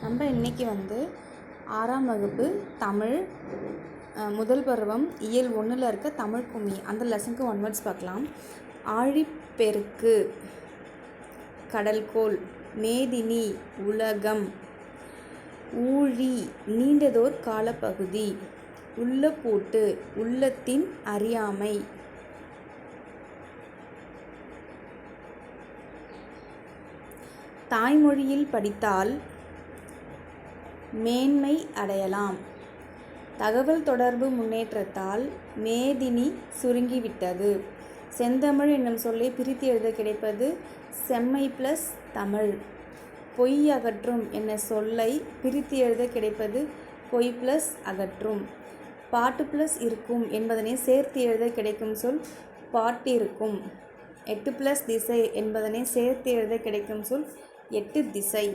நம்ம இன்றைக்கி ஆறாம் வகுப்பு தமிழ் முதல் பருவம் இயல் 1ல் இருக்க தமிழ் கும்மி அந்த லெசனுக்கு 1 வேர்ட்ஸ் பார்க்கலாம். ஆழிப்பெருக்கு, கடல்கோள், மேதினி, உலகம், ஊழி, நீண்டதோர் காலப்பகுதி, உள்ளப்பூட்டு, உள்ளத்தின் அறியாமை. தாய்மொழியில் படித்தால் மேன்மை அடையலாம். தகவல் தொடர்பு முன்னேற்றத்தால் மேதினி சுருங்கிவிட்டது. செந்தமிழ் என்னும் சொல்லை பிரித்து எழுத கிடைப்பது செம்மை ப்ளஸ் தமிழ். பொய் அகற்றும் என்ன சொல்லை பிரித்து எழுத கிடைப்பது பொய் ப்ளஸ் அகற்றும். பாட்டு ப்ளஸ் இருக்கும் என்பதனை சேர்த்து எழுத கிடைக்கும் சொல் பாட்டிருக்கும். 8 ப்ளஸ் திசை என்பதனை சேர்த்து எழுத கிடைக்கும் சொல் 8 திசை.